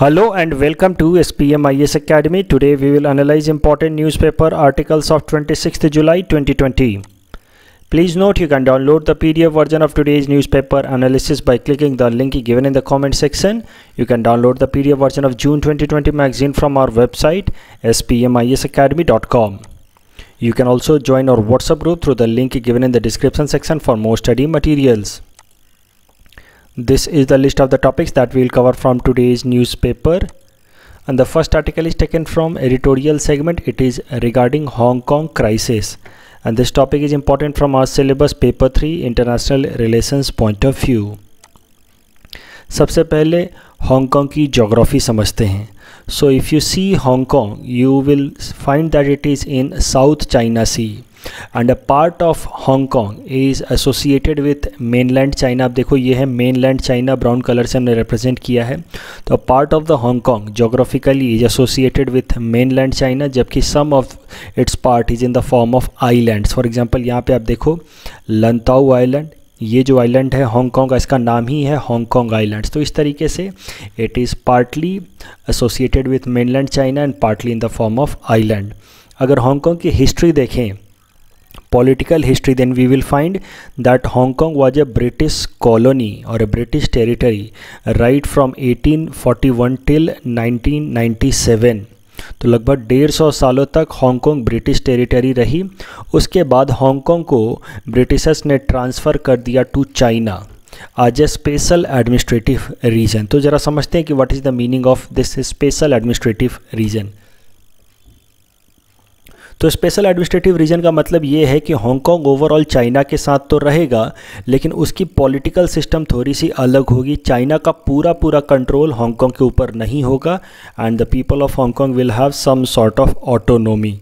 Hello and welcome to SPMIS Academy. Today we will analyze important newspaper articles of 26th July 2020. Please note you can download the PDF version of today's newspaper analysis by clicking the link given in the comment section. You can download the PDF version of June 2020 magazine from our website spmisacademy.com. You can also join our WhatsApp group through the link given in the description section for more study materials. This is the list of the topics that we will cover from today's newspaper, and the first article is taken from editorial segment. It is regarding Hong Kong crisis, and this topic is important from our syllabus paper 3 international relations point of view. सबसे पहले Hong Kong की geography समझते हैं. So if you see Hong Kong, you will find that it is in South China Sea. And a part of Hong Kong is associated with mainland China. आप देखो ये है mainland China, brown colour से हमने represent किया है. तो part of the Hong Kong geographically is associated with mainland China, जबकि some of its part is in the form of islands. For example यहाँ पे आप देखो लंताऊ आइलैंड, ये जो आइलैंड है हांगकांग का, इसका नाम ही है हांगकांग आइलैंड्स. तो इस तरीके से it is partly associated with mainland China and partly in the form of island. अगर हांगकांग की हिस्ट्री देखें, political history, then we will find that Hong Kong was a British colony or a British territory right from 1841 till 1997. तो लगभग 150 सालों तक Hong Kong British territory रही. उसके बाद हांगकांग को ब्रिटिशर्स ने ट्रांसफ़र कर दिया टू चाइना आज ए स्पेशल एडमिनिस्ट्रेटिव रीजन. तो ज़रा समझते हैं कि what is the meaning of this special administrative region. तो स्पेशल एडमिनिस्ट्रेटिव रीजन का मतलब ये है कि हांगकांग ओवरऑल चाइना के साथ तो रहेगा, लेकिन उसकी पॉलिटिकल सिस्टम थोड़ी सी अलग होगी. चाइना का पूरा कंट्रोल हांगकांग के ऊपर नहीं होगा and the people of Hong Kong will have some sort of autonomy.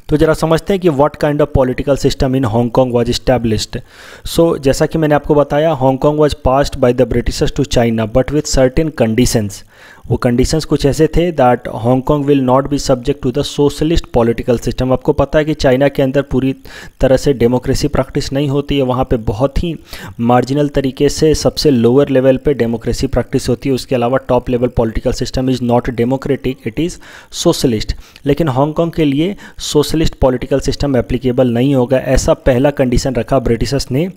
तो ज़रा समझते हैं कि what kind of political system in Hong Kong was established. So जैसा कि मैंने आपको बताया, Hong Kong was passed by the Britishers to China but with certain conditions. वो कंडीशंस कुछ ऐसे थे that Hong Kong will not be subject to the socialist political system. आपको पता है कि चाइना के अंदर पूरी तरह से डेमोक्रेसी प्रैक्टिस नहीं होती है. वहाँ पे बहुत ही मार्जिनल तरीके से सबसे लोअर लेवल पे डेमोक्रेसी प्रैक्टिस होती है. उसके अलावा top level political system is not democratic, it is socialist. लेकिन हांगकांग के लिए सोशलिस्ट पॉलिटिकल सिस्टम एप्लीकेबल नहीं होगा, ऐसा पहला कंडीशन रखा ब्रिटिशर्स ने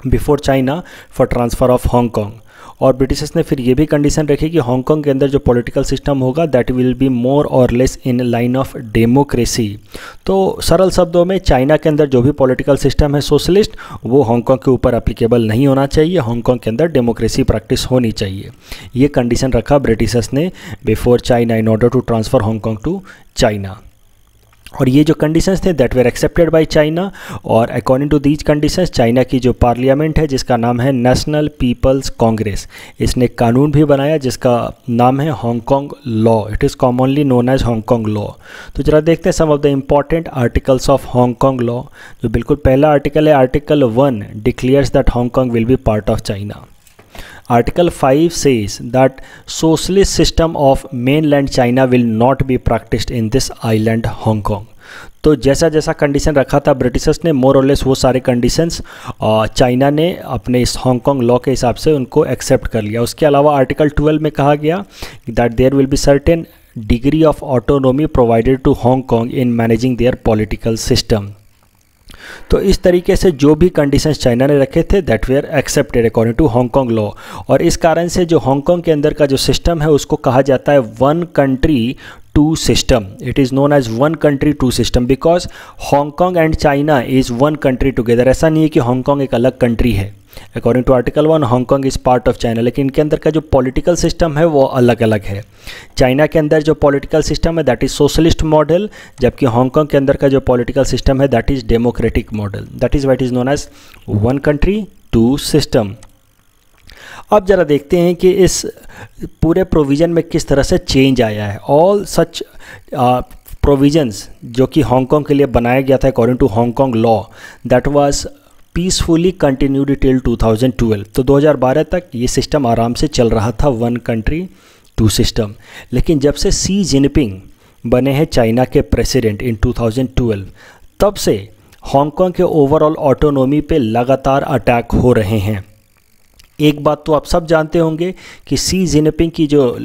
before China for transfer of Hong Kong. और ब्रिटिशर्स ने फिर ये भी कंडीशन रखी कि हांगकांग के अंदर जो पॉलिटिकल सिस्टम होगा दैट विल बी मोर और less in line of democracy. तो सरल शब्दों में चाइना के अंदर जो भी पॉलिटिकल सिस्टम है सोशलिस्ट, वो हांगकांग के ऊपर एप्लीकेबल नहीं होना चाहिए. हांगकांग के अंदर डेमोक्रेसी प्रैक्टिस होनी चाहिए. ये कंडीशन रखा ब्रिटिशर्स ने before China in order to transfer Hong Kong to China. और ये जो कंडीशंस थे that were accepted by China. और according to these conditions China की जो पार्लियामेंट है जिसका नाम है नेशनल पीपल्स कांग्रेस, इसने कानून भी बनाया जिसका नाम है Hong Kong law. It is commonly known as Hong Kong law. तो जरा देखते हैं some of the important articles of Hong Kong law. जो बिल्कुल पहला आर्टिकल है, article 1 declares that Hong Kong will be part of China. Article 5 says that socialist system of mainland China will not be practiced in this island Hong Kong. तो जैसा जैसा condition रखा था Britishers ने, मोर और लेस वो सारे कंडीशंस चाइना ने अपने इस हांगकांग लॉ के हिसाब से उनको एक्सेप्ट कर लिया. उसके अलावा आर्टिकल 12 में कहा गया that there will be certain degree of autonomy provided to Hong Kong in managing their political system. तो इस तरीके से जो भी कंडीशंस चाइना ने रखे थे that were accepted according to Hong Kong law. और इस कारण से जो हांगकांग के अंदर का जो सिस्टम है उसको कहा जाता है one country two system. It is known as one country two system because Hong Kong and China is one country together. ऐसा नहीं है कि हांगकांग एक अलग कंट्री है. According to article 1 Hong Kong is part of China, लेकिन इनके अंदर का जो पॉलिटिकल सिस्टम है वो अलग अलग है. चाइना के अंदर जो पॉलिटिकल सिस्टम है दैट इज़ सोशलिस्ट मॉडल, जबकि हांगकांग के अंदर का जो पॉलिटिकल सिस्टम है that is democratic model. That is what is known as one country two system. अब ज़रा देखते हैं कि इस पूरे प्रोविज़न में किस तरह से चेंज आया है. ऑल सच प्रोविजंस जो कि हांगकांग के लिए बनाया गया था according to Hong Kong law that was peacefully continued till 2012. तो 2012 तक ये सिस्टम आराम से चल रहा था, वन कंट्री टू सिस्टम. लेकिन जब से शी जिनपिंग बने हैं चाइना के प्रेसिडेंट इन 2012, तब से हांगकांग के ओवरऑल ऑटोनोमी पे लगातार अटैक हो रहे हैं. एक बात तो आप सब जानते होंगे कि शी जिनपिंग की जो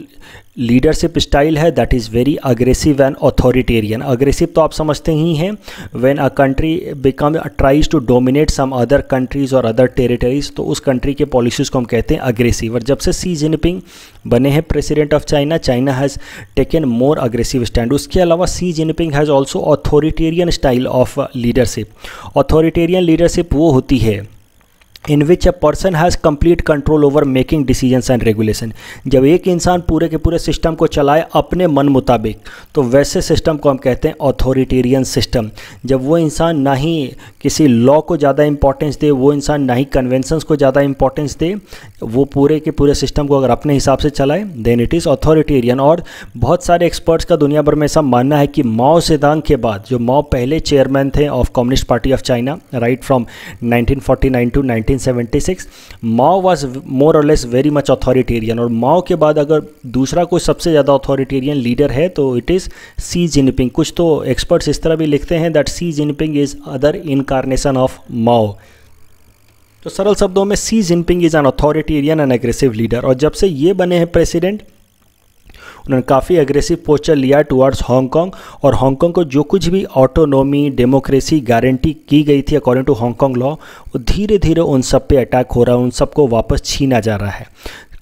लीडरशिप स्टाइल है that is very aggressive and authoritarian. Aggressive तो आप समझते ही हैं, when a country become tries to dominate some other countries और अदर टेरिटरीज, तो उस कंट्री के पॉलिसीज़ को हम कहते हैं अग्रेसिव। और जब से शी जिनपिंग बने हैं president of China, China has taken more aggressive stand. उसके अलावा Xi Jinping has also authoritarian style of leadership. Authoritarian leadership वो होती है in which a person has complete control over making decisions and regulation. जब एक इंसान पूरे के पूरे सिस्टम को चलाए अपने मन मुताबिक, तो वैसे सिस्टम को हम कहते हैं ऑथोरिटेरियन सिस्टम। जब वो इंसान ना ही किसी लॉ को ज़्यादा इंपॉर्टेंस दे, वो इंसान ना ही कन्वेंशंस को ज़्यादा इंपॉर्टेंस दे, वो पूरे के पूरे सिस्टम को अगर अपने हिसाब से चलाए, देन इट इज़ ऑथोरिटेरियन। और बहुत सारे एक्सपर्ट्स का दुनिया भर में ऐसा मानना है कि माओ सेदांग के बाद, जो माओ पहले चेयरमैन थे of communist party of China right from 1949 to 1976, Mao was more और लेस वेरी मच ऑथोरिटेरियन। और माओ के बाद अगर दूसरा कोई सबसे ज़्यादा ऑथोरिटेरियन लीडर है तो इट इज़ शी जिनपिंग। कुछ तो एक्सपर्ट्स इस तरह भी लिखते हैं that Xi Jinping is other incarnation of Mao. तो सरल शब्दों में Xi Jinping is an authoritarian and aggressive leader. और जब से ये बने हैं प्रेसिडेंट, उन्होंने काफ़ी एग्रेसिव पोस्चर लिया टुवर्ड्स हांगकांग, और हांगकांग को जो कुछ भी ऑटोनॉमी डेमोक्रेसी गारंटी की गई थी अकॉर्डिंग टू हांगकांग लॉ, वो धीरे धीरे उन सब पे अटैक हो रहा है, उन सबको वापस छीना जा रहा है।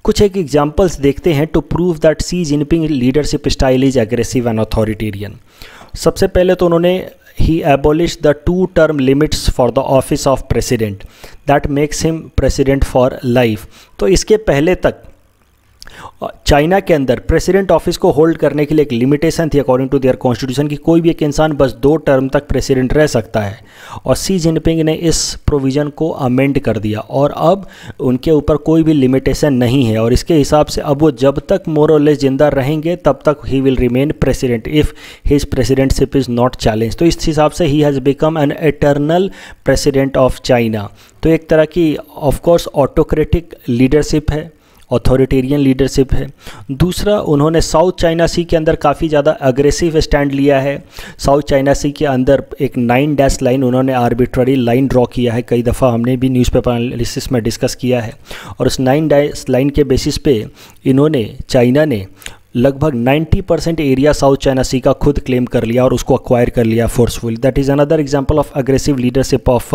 कुछ एक एग्जांपल्स देखते हैं to prove that Xi Jinping leadership style is aggressive and authoritarian. सबसे पहले तो उन्होंने ही abolished the 2 term limits for the office of president that makes him president for life। तो इसके पहले तक चाइना के अंदर प्रेसिडेंट ऑफिस को होल्ड करने के लिए एक लिमिटेशन थी अकॉर्डिंग टू देयर कॉन्स्टिट्यूशन कि कोई भी एक इंसान बस 2 टर्म तक प्रेसिडेंट रह सकता है। और शी जिनपिंग ने इस प्रोविज़न को अमेंड कर दिया और अब उनके ऊपर कोई भी लिमिटेशन नहीं है, और इसके हिसाब से अब वो जब तक मोर और लेस जिंदा रहेंगे तब तक he will remain president if his presidentship is not challenge. तो इस हिसाब से he has become an eternal president of China. तो एक तरह की ऑफकोर्स ऑटोक्रेटिक लीडरशिप है, ऑथोरिटेरियन लीडरशिप है। दूसरा, उन्होंने साउथ चाइना सी के अंदर काफ़ी ज़्यादा अग्रेसिव स्टैंड लिया है। साउथ चाइना सी के अंदर एक 9 डैश लाइन उन्होंने आर्बिट्ररी लाइन ड्रॉ किया है, कई दफ़ा हमने भी न्यूज़पेपर एनालिसिस में डिस्कस किया है। और उस 9 डैश लाइन के बेसिस पे चाइना ने लगभग 90% एरिया साउथ चाइना सी का खुद क्लेम कर लिया और उसको अक्वायर कर लिया forcefully. That is another example of aggressive leadership of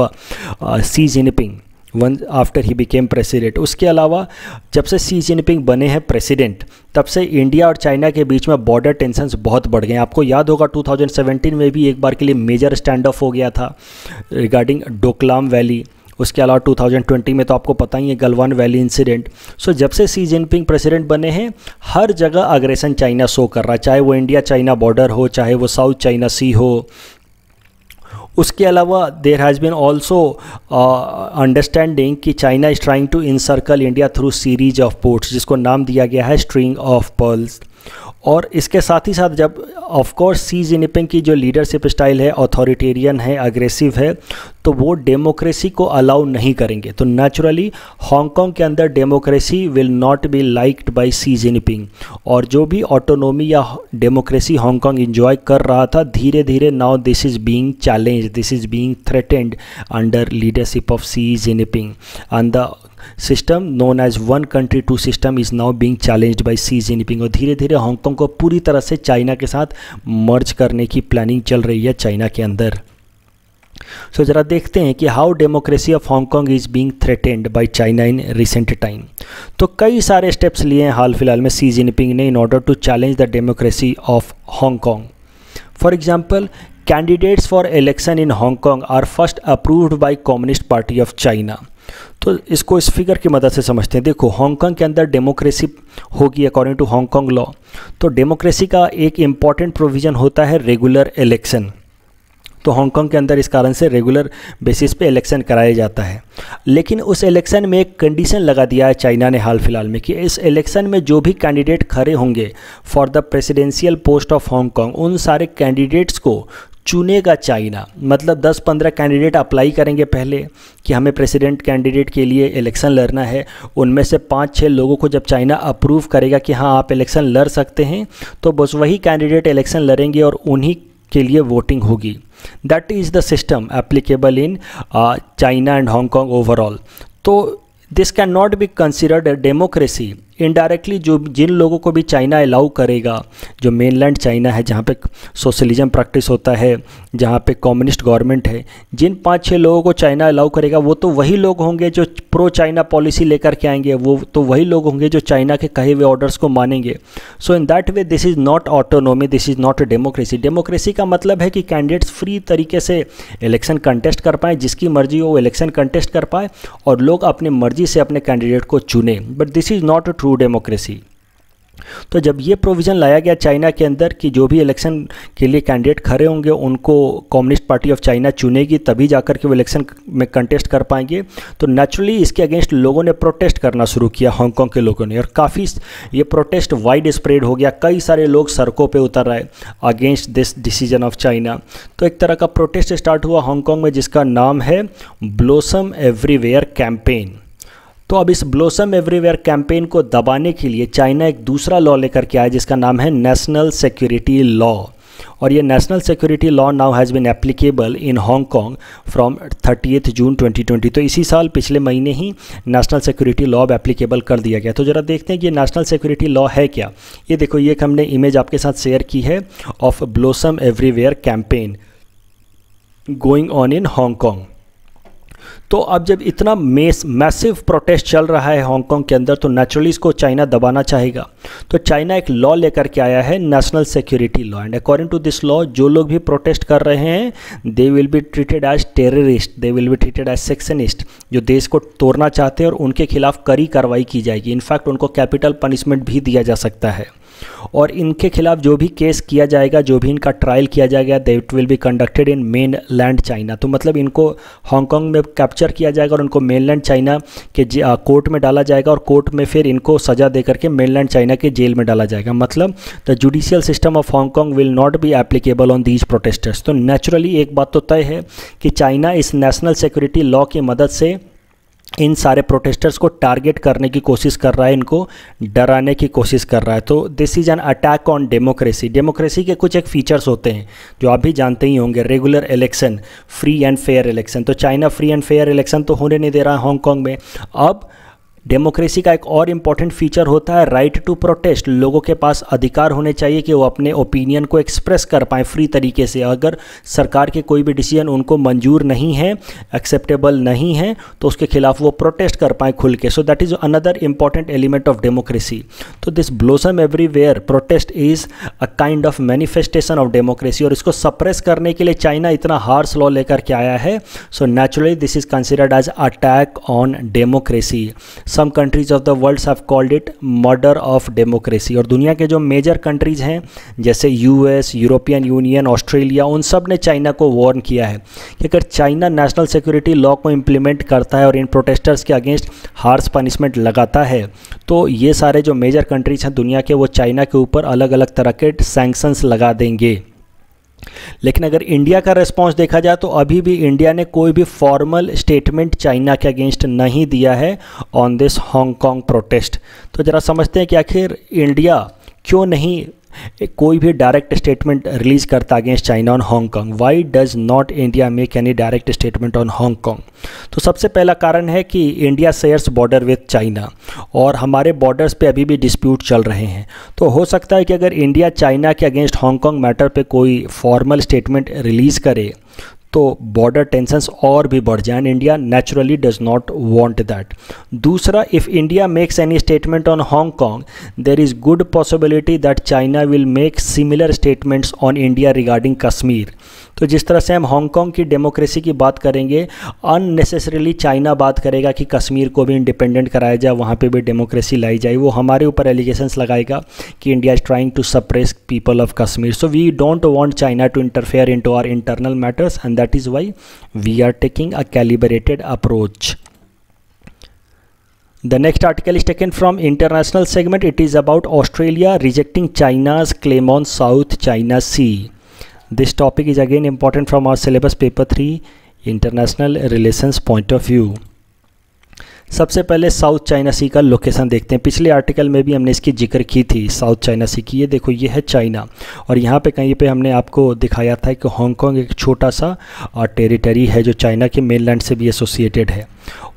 Xi Jinping one after he became president. उसके अलावा जब से शी जिनपिंग बने हैं प्रेसिडेंट, तब से इंडिया और चाइना के बीच में बॉर्डर टेंशन्स बहुत बढ़ गए हैं। आपको याद होगा 2017 में भी एक बार के लिए मेजर स्टैंड ऑफ हो गया था रिगार्डिंग डोकलाम वैली। उसके अलावा 2020 में तो आपको पता ही है गलवान वैली इंसिडेंट। सो जब से शी जिनपिंग प्रेसिडेंट बने हैं, हर जगह अग्रेशन चाइना शो कर रहा है, चाहे वो इंडिया चाइना बॉर्डर हो, चाहे वो साउथ चाइना सी हो। उसके अलावा there has been also understanding कि China is trying to encircle India through series of ports, जिसको नाम दिया गया है स्ट्रिंग ऑफ पर्ल्स। और इसके साथ ही साथ जब ऑफकोर्स शी जिनपिंग की जो लीडरशिप स्टाइल है ऑथोरिटेरियन है, अग्रेसिव है, तो वो डेमोक्रेसी को अलाउ नहीं करेंगे। तो नेचुरली हांगकांग के अंदर democracy will not be liked by Xi Jinping. और जो भी ऑटोनोमी या डेमोक्रेसी हांगकांग इंजॉय कर रहा था, धीरे धीरे now this is being challenge, this is being threatened under leadership of Xi Jinping. And the system known as one country two system is now being challenged by Xi Jinping. और धीरे धीरे Hong Kong को पूरी तरह से China के साथ मर्ज करने की प्लानिंग चल रही है चाइना के अंदर। सो जरा देखते हैं कि how democracy of Hong Kong is being threatened by China in recent time. तो कई सारे स्टेप्स लिए हैं हाल फिलहाल में शी जिनपिंग ने in order to challenge the democracy of Hong Kong. For example, candidates for election in Hong Kong are first approved by communist party of China. तो इसको इस फिगर की मदद से समझते हैं। देखो, हांगकांग के अंदर डेमोक्रेसी होगी अकॉर्डिंग टू हांगकांग लॉ। तो डेमोक्रेसी का एक इम्पॉर्टेंट प्रोविज़न होता है रेगुलर इलेक्शन। तो हांगकांग के अंदर इस कारण से रेगुलर बेसिस पे इलेक्शन कराया जाता है। लेकिन उस इलेक्शन में एक कंडीशन लगा दिया है चाइना ने हाल फिलहाल में कि इस इलेक्शन में जो भी कैंडिडेट खड़े होंगे for the presidential post of Hong Kong, उन सारे कैंडिडेट्स को चुनेगा चाइना। मतलब 10-15 कैंडिडेट अप्लाई करेंगे पहले कि हमें प्रेसिडेंट कैंडिडेट के लिए इलेक्शन लड़ना है। उनमें से 5-6 लोगों को जब चाइना अप्रूव करेगा कि हाँ आप इलेक्शन लड़ सकते हैं, तो बस वही कैंडिडेट इलेक्शन लड़ेंगे और उन्हीं के लिए वोटिंग होगी। That is the system applicable in China and Hong Kong overall. तो this can not be considered a democracy. Indirectly जो जिन लोगों को भी चाइना अलाउ करेगा, जो मेनलैंड चाइना है जहाँ पे सोशलिज्म प्रैक्टिस होता है, जहाँ पे कम्युनिस्ट गवर्नमेंट है, जिन 5-6 लोगों को चाइना अलाउ करेगा वो तो वही लोग होंगे जो प्रो चाइना पॉलिसी लेकर के आएंगे, वो तो वही लोग होंगे जो चाइना के कहे हुए ऑर्डर्स को मानेंगे। So in that way this is not autonomy, this is not a democracy. Democracy का मतलब है कि कैंडिडेट्स फ्री तरीके से इलेक्शन कंटेस्ट कर पाएँ, जिसकी मर्जी हो वो इलेक्शन कंटेस्ट कर पाए और लोग अपने मर्जी से अपने कैंडिडेट को चुने। But this is not a true democracy. तो जब ये प्रोविज़न लाया गया चाइना के अंदर कि जो भी इलेक्शन के लिए कैंडिडेट खड़े होंगे उनको कम्युनिस्ट पार्टी ऑफ चाइना चुनेगी, तभी जाकर के वो इलेक्शन में कंटेस्ट कर पाएंगे, तो नेचुरली इसके अगेंस्ट लोगों ने प्रोटेस्ट करना शुरू किया, हांगकांग के लोगों ने, और काफ़ी ये प्रोटेस्ट वाइड स्प्रेड हो गया। कई सारे लोग सड़कों पे उतर रहे against this decision of China. तो एक तरह का प्रोटेस्ट स्टार्ट हुआ हांगकांग में जिसका नाम है ब्लॉसम एवरीवेयर कैंपेन। तो अब इस ब्लॉसम एवरीवेयर कैंपेन को दबाने के लिए चाइना एक दूसरा लॉ लेकर के आया जिसका नाम है नेशनल सिक्योरिटी लॉ, और ये national security law now has been applicable in Hong Kong from 30 June 2020। तो इसी साल पिछले महीने ही नेशनल सिक्योरिटी लॉ अब एप्लीकेबल कर दिया गया। तो ज़रा देखते हैं कि ये नेशनल सिक्योरिटी लॉ है क्या। ये देखो, ये एक हमने इमेज आपके साथ शेयर की है of blossom everywhere campaign going on in Hong Kong. तो अब जब इतना मैसिव प्रोटेस्ट चल रहा है हांगकांग के अंदर, तो नेचुरली इसको चाइना दबाना चाहेगा। तो चाइना एक लॉ लेकर के आया है, national security law, and according to this law जो लोग भी प्रोटेस्ट कर रहे हैं they will be treated as terrorist, they will be treated as secessionist. जो देश को तोड़ना चाहते हैं और उनके खिलाफ कड़ी कार्रवाई की जाएगी। इनफैक्ट उनको कैपिटल पनिशमेंट भी दिया जा सकता है, और इनके खिलाफ जो भी केस किया जाएगा, जो भी इनका ट्रायल किया जाएगा, that will be conducted in main land China. तो मतलब इनको हांगकांग में कैप्चर किया जाएगा और उनको मेनलैंड चाइना के कोर्ट में डाला जाएगा, और कोर्ट में फिर इनको सज़ा दे करके मेनलैंड चाइना के जेल में डाला जाएगा। मतलब the judicial system of Hong Kong will not be applicable on these protesters. तो नेचुरली एक बात तो तय है कि चाइना इस नेशनल सिक्योरिटी लॉ की मदद से इन सारे प्रोटेस्टर्स को टारगेट करने की कोशिश कर रहा है, इनको डराने की कोशिश कर रहा है। तो this is an attack on democracy. Democracy के कुछ एक फीचर्स होते हैं जो आप भी जानते ही होंगे, regular election, free and fair election. तो China free and fair election तो होने नहीं दे रहा है हांगकांग में। अब डेमोक्रेसी का एक और इम्पॉर्टेंट फीचर होता है राइट टू प्रोटेस्ट। लोगों के पास अधिकार होने चाहिए कि वो अपने ओपिनियन को एक्सप्रेस कर पाएँ फ्री तरीके से। अगर सरकार के कोई भी डिसीजन उनको मंजूर नहीं है, एक्सेप्टेबल नहीं है, तो उसके खिलाफ वो प्रोटेस्ट कर पाएँ खुल के। So that is another important element of democracy. तो this blossom everywhere protest is a kind of manifestation of democracy, और इसको सप्रेस करने के लिए चाइना इतना हार्श लॉ लेकर के आया है। So naturally this is considered as attack on democracy. Some countries of the world have called it murder of democracy. और दुनिया के जो मेजर कंट्रीज़ हैं जैसे यूएस, यूरोपियन यूनियन, ऑस्ट्रेलिया, उन सब ने चाइना को वार्न किया है कि अगर चाइना नेशनल सिक्योरिटी लॉ को इम्प्लीमेंट करता है और इन प्रोटेस्टर्स के अगेंस्ट हार्श पनिशमेंट लगाता है, तो ये सारे जो मेजर कंट्रीज़ हैं दुनिया के, वो चाइना के ऊपर अलग अलग तरह के सैंक्शंस लगा देंगे। लेकिन अगर इंडिया का रिस्पांस देखा जाए तो अभी भी इंडिया ने कोई भी फॉर्मल स्टेटमेंट चाइना के अगेंस्ट नहीं दिया है ऑन दिस हांगकांग प्रोटेस्ट। तो ज़रा समझते हैं कि आखिर इंडिया क्यों नहीं कोई भी डायरेक्ट स्टेटमेंट रिलीज करता against China on Hong Kong. Why does not India make any direct statement on Hong Kong? तो सबसे पहला कारण है कि India shares border with China, और हमारे बॉर्डर्स पे अभी भी डिस्प्यूट चल रहे हैं। तो हो सकता है कि अगर इंडिया चाइना के अगेंस्ट हांगकांग मैटर पे कोई फॉर्मल स्टेटमेंट रिलीज़ करे तो बॉर्डर टेंशंस और भी बढ़ जाएं। India naturally does not want that. दूसरा, if India makes any statement on Hong Kong there is good possibility that China will make similar statements on India regarding Kashmir. तो जिस तरह से हम हांगकांग की डेमोक्रेसी की बात करेंगे, अननेसेसरीली चाइना बात करेगा कि कश्मीर को भी इंडिपेंडेंट कराया जाए, वहाँ पे भी डेमोक्रेसी लाई जाए। वो हमारे ऊपर एलिगेशंस लगाएगा कि India is trying to suppress people of Kashmir. So we don't want China to interfere into our internal matters, and that is why we are taking a calibrated approach. The next article is taken from international segment. It is about Australia rejecting China's claim on South China Sea. This topic is again important from our syllabus paper 3 international relations point of view. सबसे पहले south China सी का location देखते हैं। पिछले article में भी हमने इसकी जिक्र की थी साउथ चाइना सी की। ये देखो, ये है चाइना, और यहाँ पे कहीं पे हमने आपको दिखाया था कि हांगकांग एक छोटा सा टेरिटरी है जो चाइना के मेनलैंड से भी एसोसिएटेड है।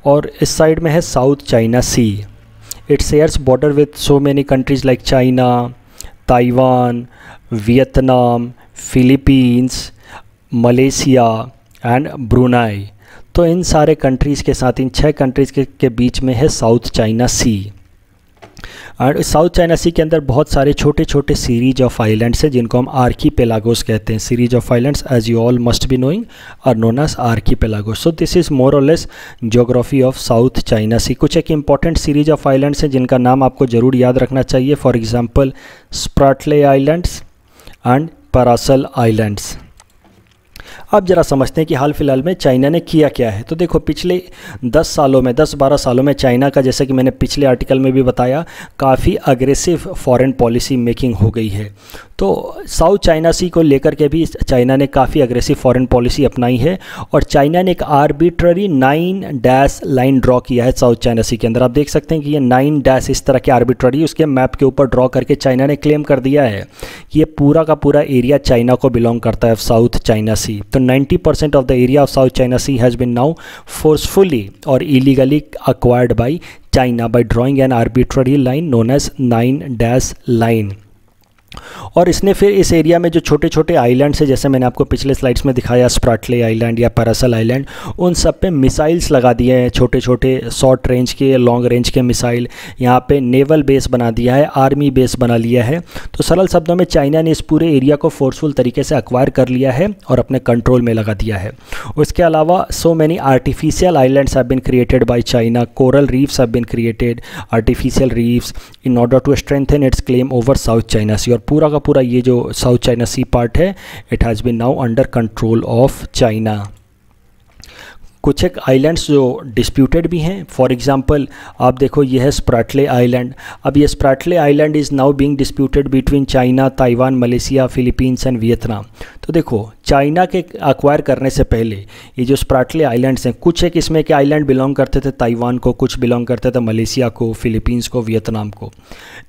और इस साइड में है South China Sea. It shares border with so many countries like China, Taiwan, Vietnam, Philippines, Malaysia and Brunei. तो इन सारे कंट्रीज़ के साथ, इन 6 कंट्रीज़ के बीच में है साउथ चाइना सी। और साउथ चाइना सी के अंदर बहुत सारे छोटे छोटे सीरीज ऑफ आइलैंड्स हैं जिनको हम आर्कीपेलागोस कहते हैं। Series of islands, as you all must be knowing, are known as archipelagos. So this is more और less geography of South China Sea. कुछ एक इंपॉर्टेंट सीरीज ऑफ आइलैंड्स हैं जिनका नाम आपको ज़रूर याद रखना चाहिए। For example Spratly islands and Paracel islands. अब जरा समझते हैं कि हाल फिलहाल में चाइना ने किया क्या है। तो देखो पिछले 10-12 सालों में चाइना का, जैसे कि मैंने पिछले आर्टिकल में भी बताया, काफ़ी अग्रेसिव फॉरेन पॉलिसी मेकिंग हो गई है। तो साउथ चाइना सी को लेकर के भी चाइना ने काफ़ी अग्रेसिव फॉरेन पॉलिसी अपनाई है और चाइना ने एक आर्बिट्ररी 9 डैश लाइन ड्रॉ किया है साउथ चाइना सी के अंदर। आप देख सकते हैं कि ये 9 डैश इस तरह के आर्बिट्ररी उसके मैप के ऊपर ड्रॉ करके चाइना ने क्लेम कर दिया है कि ये पूरा का पूरा एरिया चाइना को बिलोंग करता है, साउथ चाइना सी। तो 90% of the area of South China Sea has been now forcefully और illegally acquired by China by drawing an arbitrary line known as 9 dash line। और इसने फिर इस एरिया में जो छोटे छोटे आइलैंड्स हैं, जैसे मैंने आपको पिछले स्लाइड्स में दिखाया, स्प्रैटले आइलैंड या पारासल आइलैंड, उन सब पे मिसाइल्स लगा दिए हैं, छोटे छोटे शॉर्ट रेंज के, लॉन्ग रेंज के मिसाइल। यहाँ पे नेवल बेस बना दिया है, आर्मी बेस बना लिया है। तो सरल शब्दों में चाइना ने इस पूरे एरिया को फोर्सफुल तरीके से एक्वायर कर लिया है और अपने कंट्रोल में लगा दिया है। उसके अलावा so many artificial islands have been created by China, coral reefs have been created, artificial reefs, in order to strengthen its claim over South China Sea. और पूरा का पूरा ये जो साउथ चाइना सी पार्ट है, it has been now under control of China. कुछ एक islands जो डिस्प्यूटेड भी हैं, फॉर एग्जांपल आप देखो ये है स्प्रैटले आइलैंड। अब ये Spratly island is now being disputed between China, Taiwan, Malaysia, Philippines and Vietnam. तो देखो चाइना के एक्वायर करने से पहले ये जो स्प्रैटले आइलैंड्स हैं, कुछ एक इसमें के आइलैंड बिलोंग करते थे ताइवान को, कुछ बिलोंग करते थे मलेशिया को, फिलीपींस को, वियतनाम को।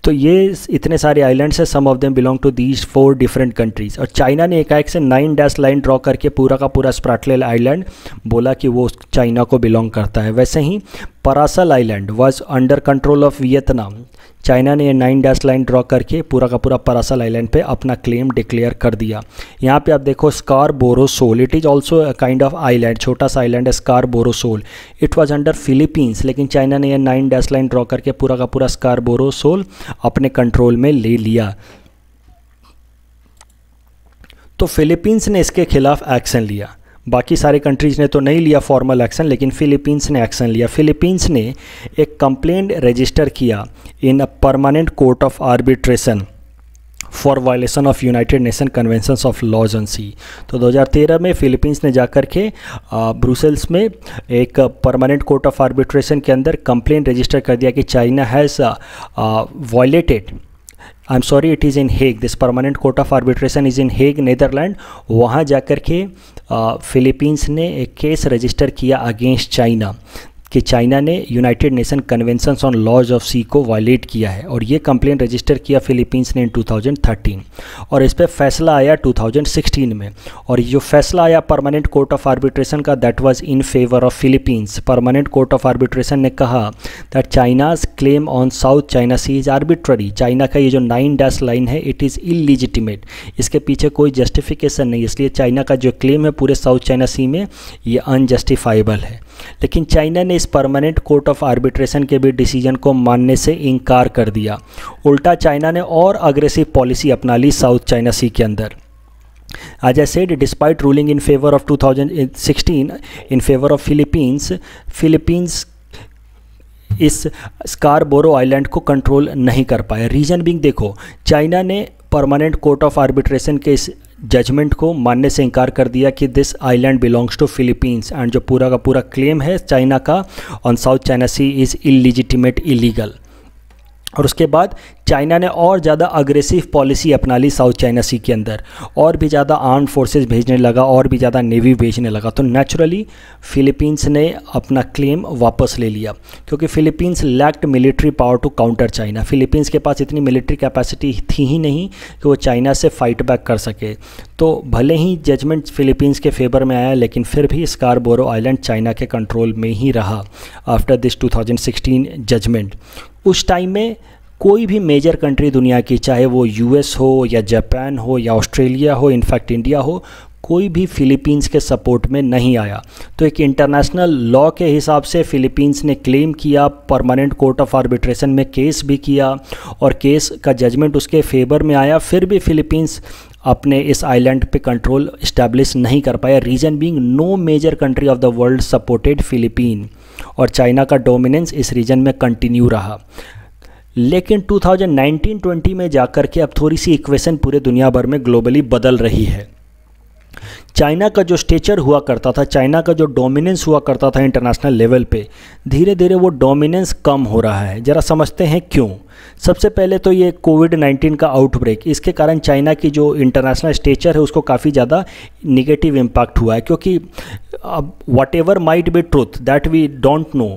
तो ये इतने सारे आइलैंड्स हैं, some of them belong to these 4 different countries. और चाइना ने एकाएक से 9 डैश लाइन ड्रॉ करके पूरा का पूरा स्प्रैटले आइलैंड बोला कि वो चाइना को बिलोंग करता है। वैसे ही Paracel island was under control of Vietnam. China ने 9 डैश लाइन ड्रॉ करके पूरा का पूरा पारासल आइलैंड पे अपना क्लेम डिक्लेयर कर दिया। यहाँ पे आप देखो Scarborough Shoal, it is also a kind of island, छोटा सा आइलैंड है Scarborough Shoal. It was under Philippines, लेकिन चाइना ने ये 9 डैश लाइन ड्रॉ करके पूरा का पूरा स्कारबोरो सोल अपने कंट्रोल में ले लिया। तो फिलीपींस ने इसके खिलाफ एक्शन लिया। बाकी सारे कंट्रीज़ ने तो नहीं लिया फॉर्मल एक्शन, लेकिन फ़िलीपींस ने एक्शन लिया। फ़िलीपींस ने एक कंप्लेंट रजिस्टर किया in a permanent court of arbitration for violation of United Nation conventions of laws on sea. तो 2013 में फ़िलीपींस ने जाकर के ब्रुसेल्स में एक परमानेंट कोर्ट ऑफ आर्बिट्रेशन के अंदर कंप्लेंट रजिस्टर कर दिया कि China has violated, I am sorry it is in Hague, this permanent court of arbitration is in Hague, Netherland. वहाँ जाकर के फ़िलीपींस ने एक केस रजिस्टर किया अगेंस्ट चाइना कि चाइना ने United Nation conventions on laws of sea को violate किया है। और ये कंप्लेंट रजिस्टर किया फ़िलीपींस ने इन 2013 और इस पर फैसला आया 2016 में। और ये जो फैसला आया परमानेंट कोर्ट ऑफ आर्बिट्रेशन का, that was in favour of Philippines. Permanent court of arbitration ने कहा that China's claim on South China Sea is arbitrary. China का ये जो 9 डैश लाइन है, इट इज़ इलीजिटिमेट, इसके पीछे कोई जस्टिफिकेशन नहीं, इसलिए चाइना का जो क्लेम है पूरे साउथ चाइना सी में ये अनजस्टिफाइबल है। लेकिन चाइना ने इस परमानेंट कोर्ट ऑफ आर्बिट्रेशन के भी डिसीजन को मानने से इनकार कर दिया। उल्टा चाइना ने और अग्रेसिव पॉलिसी अपना ली साउथ चाइना सी के अंदर। As I said, despite ruling in favor of 2016 in favor of Philippines इस स्कारबोरो आइलैंड को कंट्रोल नहीं कर पाया। रीज़न बिंग देखो, चाइना ने परमानेंट कोर्ट ऑफ आर्बिट्रेशन के इस जजमेंट को मानने से इनकार कर दिया कि this island belongs to Philippines and जो पूरा का पूरा क्लेम है चाइना का on South China Sea is illegitimate, illegal. और उसके बाद चाइना ने और ज़्यादा अग्रेसिव पॉलिसी अपना ली साउथ चाइना सी के अंदर, और भी ज़्यादा आर्म्ड फोर्सेस भेजने लगा, और भी ज़्यादा नेवी भेजने लगा। तो नेचुरली फिलीपींस ने अपना क्लेम वापस ले लिया, क्योंकि Philippines lacked military power to counter China. Philippines के पास इतनी मिलिट्री कैपेसिटी थी ही नहीं कि वो चाइना से फाइट बैक कर सके। तो भले ही जजमेंट फिलीपींस के फेवर में आया, लेकिन फिर भी स्कारबोरो आइलैंड चाइना के कंट्रोल में ही रहा आफ्टर दिस 2016 जजमेंट। उस टाइम में कोई भी मेजर कंट्री दुनिया की, चाहे वो यूएस हो या जापान हो या ऑस्ट्रेलिया हो, इनफैक्ट इंडिया हो, कोई भी फिलीपींस के सपोर्ट में नहीं आया। तो एक इंटरनेशनल लॉ के हिसाब से फिलीपींस ने क्लेम किया, परमानेंट कोर्ट ऑफ आर्बिट्रेशन में केस भी किया, और केस का जजमेंट उसके फेवर में आया। फिर भी फिलीपींस अपने इस आइलैंड पे कंट्रोल इस्टेब्लिश नहीं कर पाया। Reason being no major country of the world supported Philippine, और चाइना का डोमिनेंस इस रीजन में कंटिन्यू रहा। लेकिन 2019-20 में जाकर के अब थोड़ी सी इक्वेशन पूरे दुनिया भर में ग्लोबली बदल रही है। चाइना का जो स्टेचर हुआ करता था, चाइना का जो डोमिनेंस हुआ करता था इंटरनेशनल लेवल पे, धीरे धीरे वो डोमिनेंस कम हो रहा है। ज़रा समझते हैं क्यों। सबसे पहले तो ये कोविड-19 का आउटब्रेक, इसके कारण चाइना की जो इंटरनेशनल स्टेचर है उसको काफ़ी ज़्यादा निगेटिव इम्पैक्ट हुआ है। क्योंकि अब whatever might be truth that we don't know,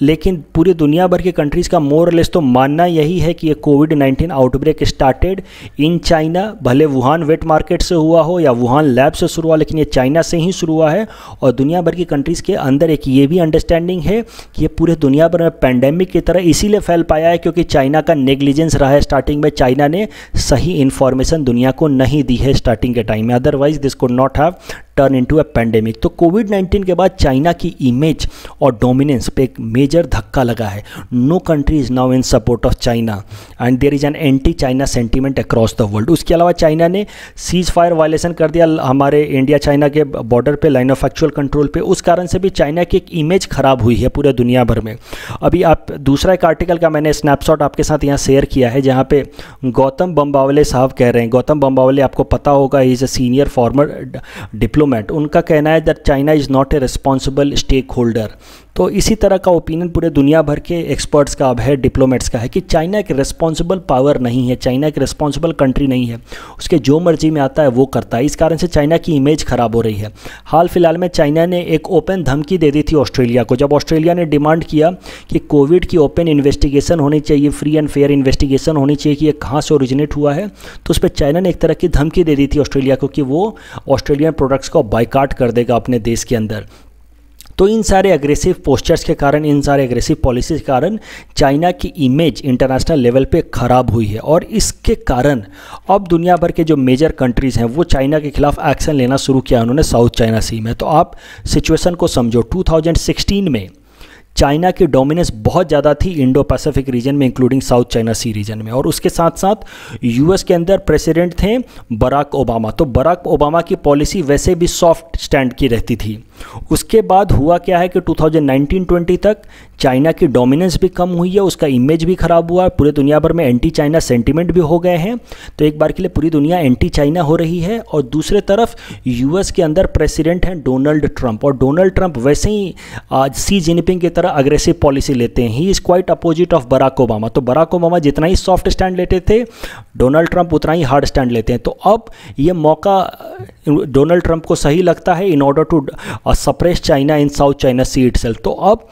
लेकिन पूरी दुनिया भर की कंट्रीज़ का मोर लेस तो मानना यही है कि ये कोविड-19 आउटब्रेक स्टार्टेड इन चाइना। भले वुहान वेट मार्केट से हुआ हो या वुहान लैब से शुरू हुआ, लेकिन ये चाइना से ही शुरू हुआ है। और दुनिया भर की कंट्रीज़ के अंदर एक ये भी अंडरस्टैंडिंग है कि ये पूरे दुनिया भर में पैंडेमिक की तरह इसीलिए फैल पाया है क्योंकि चाइना का नेग्लिजेंस रहा है। स्टार्टिंग में चाइना ने सही इन्फॉर्मेशन दुनिया को नहीं दी है स्टार्टिंग के टाइम में, otherwise this could not have turn into a pandemic. तो कोविड-19 के बाद चाइना की इमेज और डोमिनेंस पे एक मेजर धक्का लगा है। No country is now in support of China and there is an anti China sentiment across the world. उसके अलावा चाइना ने सीज फायर वायलेशन कर दिया हमारे इंडिया चाइना के बॉर्डर पे, लाइन ऑफ एक्चुअल कंट्रोल पे। उस कारण से भी चाइना की एक इमेज खराब हुई है पूरे दुनिया भर में। अभी आप दूसरा एक आर्टिकल का मैंने स्नैपशॉट आपके साथ यहाँ शेयर किया है, जहाँ पे गौतम बम्बावले साहब कह रहे हैं। गौतम बम्बावले आपको पता होगा, is a senior former diplomat. उनका कहना है that China is not a responsible stakeholder. तो इसी तरह का ओपिनियन पूरे दुनिया भर के एक्सपर्ट्स का अब है, डिप्लोमेट्स का है, कि चाइना एक रिस्पॉन्सिबल पावर नहीं है, चाइना एक रिस्पॉन्सिबल कंट्री नहीं है, उसके जो मर्जी में आता है वो करता है। इस कारण से चाइना की इमेज खराब हो रही है। हाल फिलहाल में चाइना ने एक ओपन धमकी दे दी थी ऑस्ट्रेलिया को, जब ऑस्ट्रेलिया ने डिमांड किया कि कोविड की ओपन इन्वेस्टिगेशन होनी चाहिए, फ्री एंड फेयर इन्वेस्टिगेशन होनी चाहिए कि ये कहाँ से ओरिजिनेट हुआ है। तो उस पर चाइना ने एक तरह की धमकी दे दी थी ऑस्ट्रेलिया को कि वो ऑस्ट्रेलियन प्रोडक्ट्स को बाइकाट कर देगा अपने देश के अंदर। तो इन सारे एग्रेसिव पोस्चर्स के कारण, इन सारे एग्रेसिव पॉलिसीज के कारण चाइना की इमेज इंटरनेशनल लेवल पे ख़राब हुई है। और इसके कारण अब दुनिया भर के जो मेजर कंट्रीज़ हैं वो चाइना के खिलाफ एक्शन लेना शुरू किया उन्होंने साउथ चाइना सी में। तो आप सिचुएशन को समझो, 2016 में चाइना की डोमिनेंस बहुत ज़्यादा थी इंडो पैसिफिक रीजन में, इंक्लूडिंग साउथ चाइना सी रीजन में। और उसके साथ साथ यूएस के अंदर प्रेसिडेंट थे बराक ओबामा। तो बराक ओबामा की पॉलिसी वैसे भी सॉफ्ट स्टैंड की रहती थी। उसके बाद हुआ क्या है कि 2019-20 तक चाइना की डोमिनेंस भी कम हुई है, उसका इमेज भी ख़राब हुआ, पूरे दुनिया भर में एंटी चाइना सेंटीमेंट भी हो गए हैं। तो एक बार के लिए पूरी दुनिया एंटी चाइना हो रही है। और दूसरे तरफ यूएस के अंदर प्रेसिडेंट हैं डोनाल्ड ट्रंप, और डोनाल्ड ट्रंप वैसे ही सी जिनपिंग की तरह अग्रेसिव पॉलिसी लेते हैं। He is quite opposite of Barack Obama. तो बराक ओबामा जितना ही सॉफ्ट स्टैंड लेते थे, डोनाल्ड ट्रंप उतना ही हार्ड स्टैंड लेते हैं। तो अब ये मौका डोनाल्ड ट्रंप को सही लगता है in order to suppress China in South China Sea itself. तो अब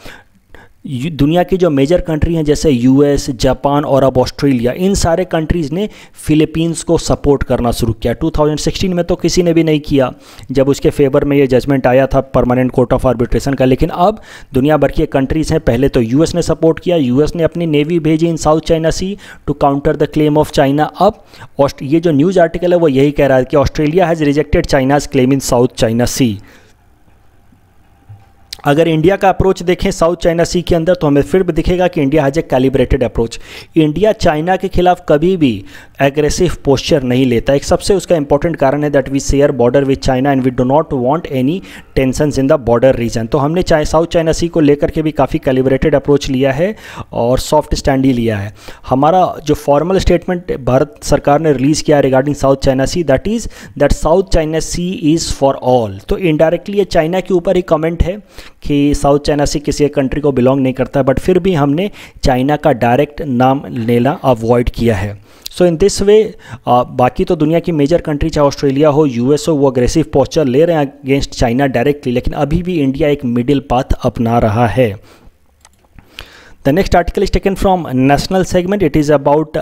दुनिया की जो मेजर कंट्री हैं जैसे यूएस, जापान और अब ऑस्ट्रेलिया, इन सारे कंट्रीज़ ने फिलीपींस को सपोर्ट करना शुरू किया। 2016 में तो किसी ने भी नहीं किया जब उसके फेवर में ये जजमेंट आया था परमानेंट कोर्ट ऑफ आर्बिट्रेशन का। लेकिन अब दुनिया भर की कंट्रीज़ हैं, पहले तो यूएस ने सपोर्ट किया, यूएस ने अपनी नेवी भेजी in South China Sea to counter the claim of China. अब ये जो न्यूज़ आर्टिकल है वो यही कह रहा है कि Australia has rejected China's claim in South China Sea. अगर इंडिया का अप्रोच देखें साउथ चाइना सी के अंदर तो हमें फिर भी दिखेगा कि India has a calibrated approach. India China के खिलाफ कभी भी एग्रेसिव पोस्चर नहीं लेता। एक सबसे उसका इंपॉर्टेंट कारण है that we share border with China and we do not want any tensions in the border region. तो हमने साउथ चाइना सी को लेकर के भी काफ़ी कैलिब्रेटेड अप्रोच लिया है और सॉफ्ट स्टैंड ही लिया है। हमारा जो फॉर्मल स्टेटमेंट भारत सरकार ने रिलीज़ किया regarding South China Sea, that is that South China Sea is for all. तो इनडायरेक्टली ये चाइना के ऊपर ही कमेंट है कि साउथ चाइना सी किसी एक कंट्री को बिलोंग नहीं करता है, बट फिर भी हमने चाइना का डायरेक्ट नाम लेना अवॉइड किया है। सो इन दिस वे बाकी तो दुनिया की मेजर कंट्री चाहे ऑस्ट्रेलिया हो, यूएस हो, वो अग्रेसिव पोस्चर ले रहे हैं अगेंस्ट चाइना डायरेक्टली, लेकिन अभी भी इंडिया एक मिडिल पाथ अपना रहा है। The next article is taken from National segment. It is about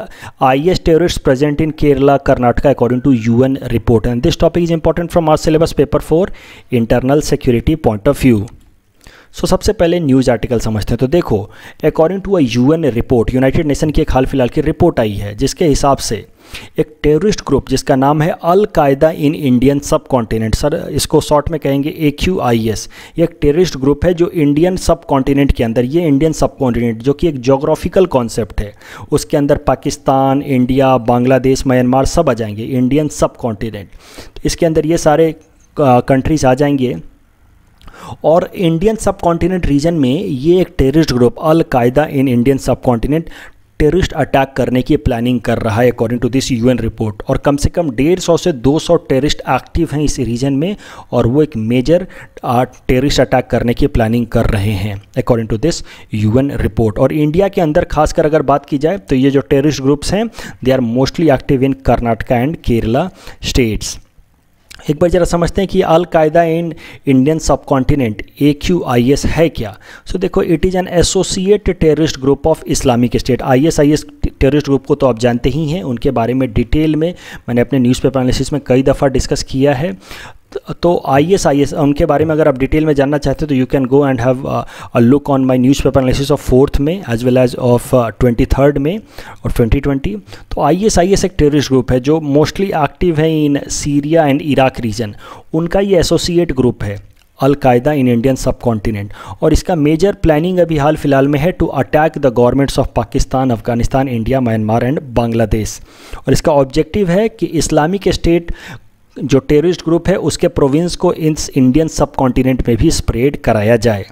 IS terrorists present in Kerala, Karnataka according to UN report. And this topic is important from our syllabus paper for internal security point of view. सो सबसे पहले news article समझते हैं। तो देखो, according to a UN report, United Nation की एक हाल फिलहाल की रिपोर्ट आई है जिसके हिसाब से एक टेररिस्ट ग्रुप जिसका नाम है अल कायदा इन इंडियन सब कॉन्टिनेंट, सर इसको शॉर्ट में कहेंगे AQIS, ये एक टेररिस्ट ग्रुप है जो इंडियन सब कॉन्टिनेंट के अंदर, ये इंडियन सब कॉन्टिनेंट जो कि एक जोग्राफिकल कॉन्सेप्ट है, उसके अंदर पाकिस्तान, इंडिया, बांग्लादेश, म्यांमार सब आ जाएंगे, इंडियन सब कॉन्टिनेंट। तो इसके अंदर ये सारे कंट्रीज आ जाएंगे और इंडियन सब कॉन्टिनेंट रीजन में ये एक terrorist group Al Qaeda in Indian subcontinent terrorist attack करने की प्लानिंग कर रहा है according to this UN report. और कम से कम 150 से 200 टेररिस्ट एक्टिव हैं इस रीजन में और वो एक मेजर टेररिस्ट अटैक करने की प्लानिंग कर रहे हैं according to this UN report. और इंडिया के अंदर खासकर अगर बात की जाए तो ये जो टेररिस्ट ग्रुप्स हैं they are mostly active in Karnataka and Kerala states. एक बार जरा समझते हैं कि Al Qaeda in Indian subcontinent AQIS है क्या। सो देखो, it is an associate terrorist group of Islamic State. ISIS terrorist group को तो आप जानते ही हैं, उनके बारे में डिटेल में मैंने अपने न्यूज़पेपर एनालिसिस में कई दफ़ा डिस्कस किया है। तो ISIS उनके बारे में अगर आप डिटेल में जानना चाहते हो तो you can go and have a look on my newspaper analysis of 4th में as well as of 23rd में और 2020। तो ISIS एक टेररिस्ट ग्रुप है जो मोस्टली एक्टिव है in Syria and Iraq region. उनका ये एसोसिएट ग्रुप है अल कायदा इन इंडियन सब कॉन्टिनेंट और इसका मेजर प्लानिंग अभी हाल फिलहाल में है to attack the governments of Pakistan, Afghanistan, India, Myanmar and Bangladesh. और इसका ऑब्जेक्टिव है कि इस्लामिक स्टेट जो टेररिस्ट ग्रुप है उसके प्रोविंस को इस इंडियन सब कॉन्टिनेंट में भी स्प्रेड कराया जाए।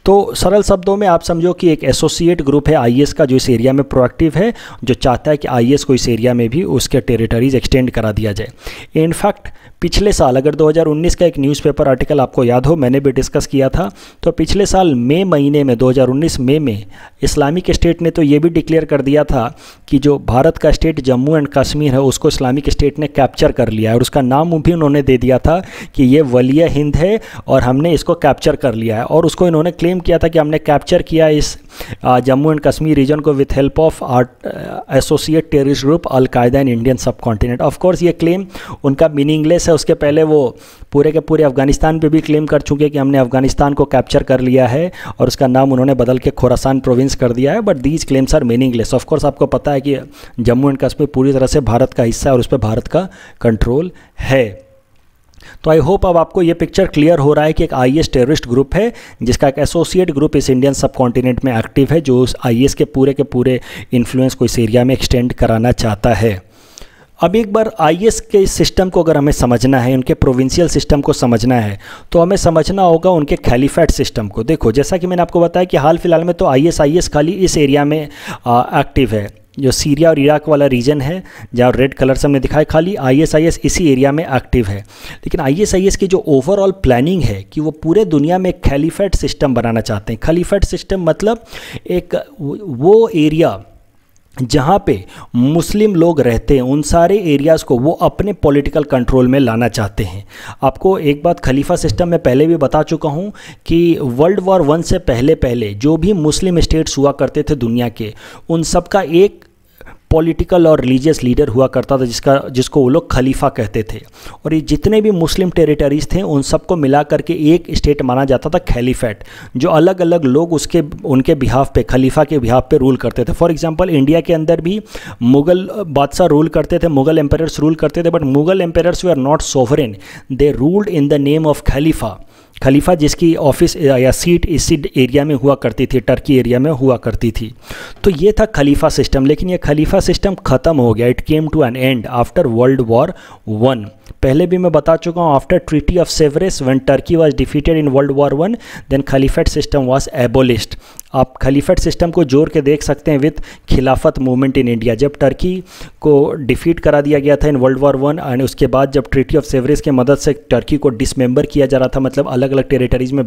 तो सरल शब्दों में आप समझो कि एक एसोसिएट ग्रुप है IS का जो इस एरिया में प्रोएक्टिव है, जो चाहता है कि IS को इस एरिया में भी उसके टेरिटरीज एक्सटेंड करा दिया जाए। इनफैक्ट पिछले साल अगर 2019 का एक न्यूज़पेपर आर्टिकल आपको याद हो, मैंने भी डिस्कस किया था, तो पिछले साल मई महीने में 2019 मई में इस्लामिक स्टेट ने तो ये भी डिक्लेयर कर दिया था कि जो भारत का स्टेट जम्मू एंड कश्मीर है उसको इस्लामिक स्टेट ने कैप्चर कर लिया है और उसका नाम भी उन्होंने दे दिया था कि ये वलिया हिंद है और हमने इसको कैप्चर कर लिया है। और उसको इन्होंने क्लेम किया था कि हमने कैप्चर किया इस जम्मू एंड कश्मीर रीजन को with help of associate terrorist group Al Qaeda in Indian subcontinent. Of course ये क्लेम उनका मीनिंगलेस है। उसके पहले वो पूरे के पूरे अफगानिस्तान पे भी क्लेम कर चुके कि हमने अफगानिस्तान को कैप्चर कर लिया है और उसका नाम उन्होंने बदल के खोरासान प्रोविंस कर दिया है, but these claims are meaningless. Of course आपको पता है कि जम्मू एंड कश्मीर पूरी तरह से भारत का हिस्सा है और उस पर भारत का कंट्रोल है। तो आई होप अब आपको ये पिक्चर क्लियर हो रहा है कि एक IS टेररिस्ट ग्रुप है जिसका एक एसोसिएट ग्रुप इस इंडियन सब कॉन्टिनेंट में एक्टिव है जो उस IS के पूरे इन्फ्लुएंस को इस एरिया में एक्सटेंड कराना चाहता है। अब एक बार IS के सिस्टम को अगर हमें समझना है, उनके प्रोविंशियल सिस्टम को समझना है, तो हमें समझना होगा उनके खलीफेट सिस्टम को। देखो, जैसा कि मैंने आपको बताया कि हाल फिलहाल में तो IS खाली इस एरिया में एक्टिव है, जो सीरिया और इराक वाला रीजन है जहाँ रेड कलर से हमने दिखाया, खाली IS इसी एरिया में एक्टिव है। लेकिन IS की जो ओवरऑल प्लानिंग है कि वो पूरे दुनिया में एक खलीफेट सिस्टम बनाना चाहते हैं। खलीफेट सिस्टम मतलब एक वो एरिया जहाँ पे मुस्लिम लोग रहते हैं, उन सारे एरियाज़ को वो अपने पॉलिटिकल कंट्रोल में लाना चाहते हैं। आपको एक बात खलीफा सिस्टम में पहले भी बता चुका हूँ कि वर्ल्ड वॉर 1 से पहले जो भी मुस्लिम स्टेट्स हुआ करते थे दुनिया के, उन सब का एक पॉलिटिकल और रिलीजियस लीडर हुआ करता था जिसको वो लोग खलीफा कहते थे। और ये जितने भी मुस्लिम टेरिटरीज थे उन सबको मिला करके एक स्टेट माना जाता था खलीफेट, जो अलग अलग लोग उनके बिहाफ पे, खलीफा के बिहाफ पे रूल करते थे। फॉर एग्जांपल इंडिया के अंदर भी मुग़ल बादशाह रूल करते थे, मुग़ल एम्पायर्स रूल करते थे, but Mughal empires they are not sovereign, they ruled in the name of खलीफा जिसकी ऑफिस या सीट इसी एरिया में हुआ करती थी, टर्की एरिया में हुआ करती थी। तो ये था खलीफा सिस्टम, लेकिन ये खलीफा सिस्टम ख़त्म हो गया। It came to an end after World War 1। पहले भी मैं बता चुका हूँ, after treaty of Sevres when Turkey was defeated in World War 1 then caliphate system was abolished. आप खलीफेट सिस्टम को जोड़ के देख सकते हैं विथ खिलाफत मूवमेंट इन इंडिया। जब टर्की को डिफीट करा दिया गया था इन वर्ल्ड वॉर वन, एंड उसके बाद जब ट्रीटी ऑफ सेवरेज की मदद से टर्की को डिसमेंबर किया जा रहा था, मतलब अलग अलग टेरिटरीज़ में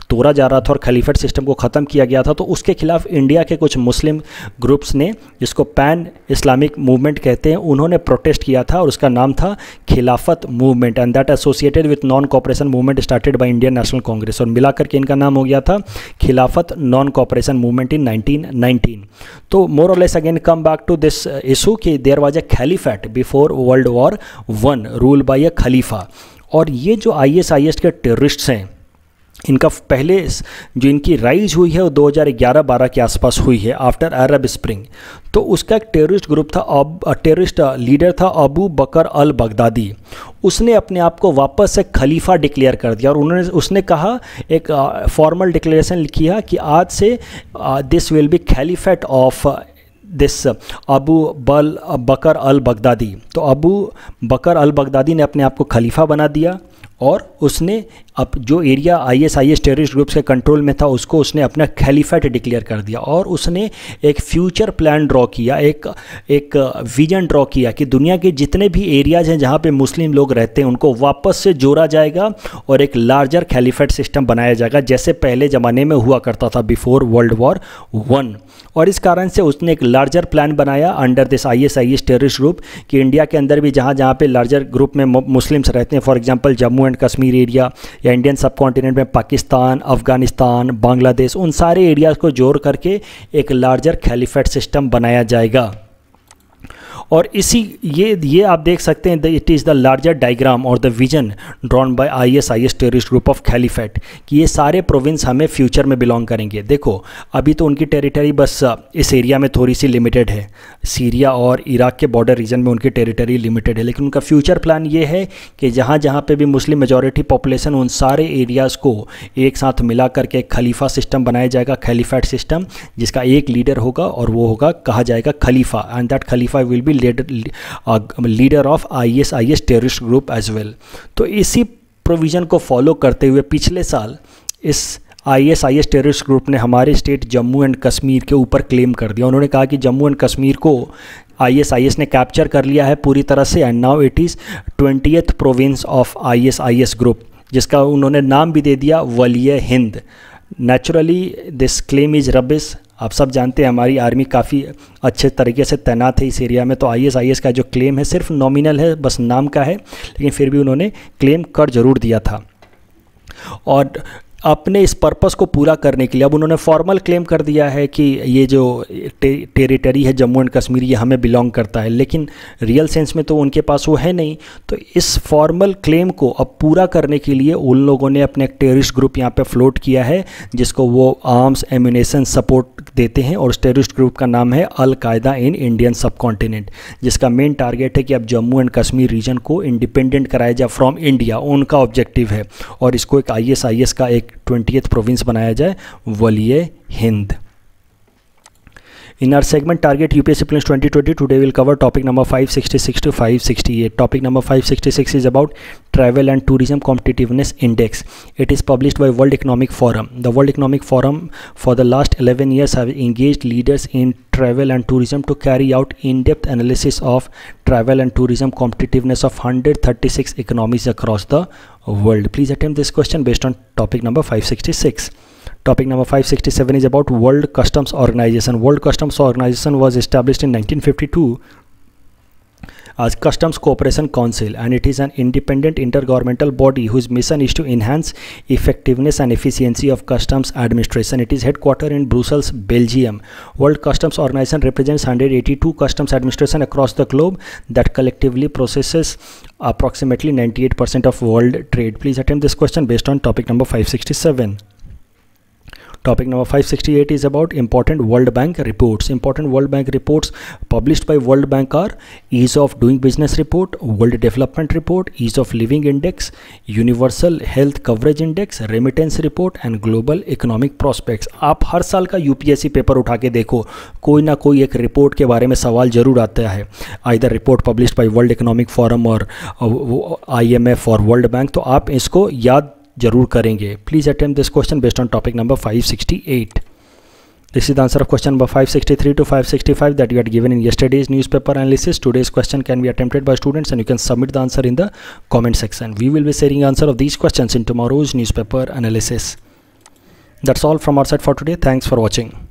तोड़ा जा रहा था और खलीफेट सिस्टम को ख़त्म किया गया था, तो उसके खिलाफ इंडिया के कुछ मुस्लिम ग्रुप्स ने, जिसको पैन इस्लामिक मूवमेंट कहते हैं, उन्होंने प्रोटेस्ट किया था और उसका नाम था खिलाफत movement, and that associated with non cooperation movement started by Indian national Congress, और मिलाकर के इनका नाम हो गया था खिलाफत नॉन कोऑपरेशन मूवमेंट इन 1919। तो मोर और less again come back to this issue कि there was a caliphate before world war one rule by a खलीफा। और ये जो ISIS के टेररिस्ट्स हैं, इनका पहले जो इनकी राइज हुई है वो 2011-12 के आसपास हुई है आफ्टर अरब स्प्रिंग। तो उसका एक टेररिस्ट ग्रुप था, टेररिस्ट लीडर था अबू बकर अल बगदादी। उसने अपने आप को वापस से खलीफा डिक्लेयर कर दिया और उसने कहा, एक फॉर्मल डिक्लेरेशन किया कि आज से this will be caliphate of this Abu Bakr al Baghdadi. तो अबू बकर अल बगदादी ने अपने आप को खलीफा बना दिया और उसने अब जो एरिया ISIS टेररिस्ट ग्रुप्स के कंट्रोल में था उसको उसने अपना खलीफेट डिक्लेयर कर दिया, और उसने एक फ्यूचर प्लान ड्रॉ किया, एक विजन ड्रॉ किया कि दुनिया के जितने भी एरियाज हैं जहाँ पे मुस्लिम लोग रहते हैं उनको वापस से जोड़ा जाएगा और एक लार्जर खलीफेट सिस्टम बनाया जाएगा, जैसे पहले ज़माने में हुआ करता था बिफोर वर्ल्ड वॉर वन। और इस कारण से उसने एक लार्जर प्लान बनाया under this ISIS terrorist group कि इंडिया के अंदर भी जहाँ जहाँ पे लार्जर ग्रुप में मुस्लिम्स रहते हैं, for example Jammu and Kashmir area या इंडियन सब कॉन्टिनेंट में पाकिस्तान, अफ़गानिस्तान, बांग्लादेश, उन सारे एरियाज़ को जोड़ करके एक लार्जर खलीफेट सिस्टम बनाया जाएगा। और इसी ये आप देख सकते हैं, it is the larger diagram और the vision drawn by ISIS terrorist group of caliphate कि ये सारे प्रोविंस हमें फ्यूचर में बिलोंग करेंगे। देखो अभी तो उनकी टेरिटरी बस इस एरिया में थोड़ी सी लिमिटेड है, सीरिया और इराक के बॉर्डर रीजन में उनकी टेरिटरी लिमिटेड है, लेकिन उनका फ्यूचर प्लान ये है कि जहाँ जहाँ पे भी मुस्लिम मेजॉरिटी पॉपुलेशन, उन सारे एरियाज़ को एक साथ मिला करके एक खलीफा सिस्टम बनाया जाएगा, खलीफेट सिस्टम, जिसका एक लीडर होगा और वो होगा, कहा जाएगा खलीफा, एंड दैट खलीफा will be leader of ISIS terrorist group as well. तो इसी प्रोविज़न को फॉलो करते हुए पिछले साल इस ISIS टेररिस्ट ग्रुप ने हमारे स्टेट जम्मू एंड कश्मीर के ऊपर क्लेम कर दिया। उन्होंने कहा कि जम्मू एंड कश्मीर को ISIS ने कैप्चर कर लिया है पूरी तरह से, and now it is 20th province of ISIS group, जिसका उन्होंने नाम भी दे दिया वलिय Hind. Naturally this claim is rubbish. आप सब जानते हैं हमारी आर्मी काफ़ी अच्छे तरीके से तैनात है इस एरिया में, तो ISIS का जो क्लेम है सिर्फ नॉमिनल है, बस नाम का है, लेकिन फिर भी उन्होंने क्लेम कर जरूर दिया था। और अपने इस पर्पस को पूरा करने के लिए अब उन्होंने फॉर्मल क्लेम कर दिया है कि ये जो टेरिटरी है जम्मू एंड कश्मीर ये हमें बिलोंग करता है, लेकिन रियल सेंस में तो उनके पास वो है नहीं। तो इस फॉर्मल क्लेम को अब पूरा करने के लिए उन लोगों ने अपने एक टेररिस्ट ग्रुप यहाँ पे फ्लोट किया है, जिसको वो आर्म्स एम्यूनेशन सपोर्ट देते हैं, और उस टेररिस्ट ग्रुप का नाम है अल कायदा इन इंडियन सब कॉन्टिनेंट, जिसका मेन टारगेट है कि अब जम्मू एंड कश्मीर रीजन को इंडिपेंडेंट कराया जाए फ्रॉम इंडिया, उनका ऑब्जेक्टिव है, और इसको एक ISIS का एक 20th प्रोविंस बनाया जाए, वलिय Hind. In our segment Target UPSC Prelims 2020, today we'll cover topic number 566 to 568. Topic number 566 is about Travel and Tourism Competitiveness Index. It is published by World Economic Forum. The World Economic Forum for the last 11 years have engaged leaders in travel and tourism to carry out in-depth analysis of travel and tourism competitiveness of 136 economies across the world. Please attempt this question based on topic number 566. Topic number 567 is about World Customs Organization. World Customs Organization was established in 1952 as Customs Cooperation Council, and it is an independent intergovernmental body whose mission is to enhance effectiveness and efficiency of customs administration. It is headquartered in Brussels, Belgium. World Customs Organization represents 182 customs administration across the globe that collectively processes approximately 98% of world trade. Please attempt this question based on topic number 567. Topic number 568 is about important World Bank reports. Important World Bank reports published by World Bank are Ease of Doing Business Report, World Development Report, Ease of Living Index, Universal Health Coverage Index, Remittance Report and Global Economic Prospects. आप हर साल का UPSC paper उठा के देखो, कोई ना कोई एक रिपोर्ट के बारे में सवाल जरूर आता है, either report published by world economic forum और IMF और वर्ल्ड बैंक, तो आप इसको याद जरूर करेंगे. Please attempt this question based on topic number 568. This is the answer of question number 563 to 565 that you had given in yesterday's newspaper analysis. Today's question can be attempted by students and you can submit the answer in the comment section. We will be sharing answer of these questions in tomorrow's newspaper analysis. That's all from our side for today. Thanks for watching.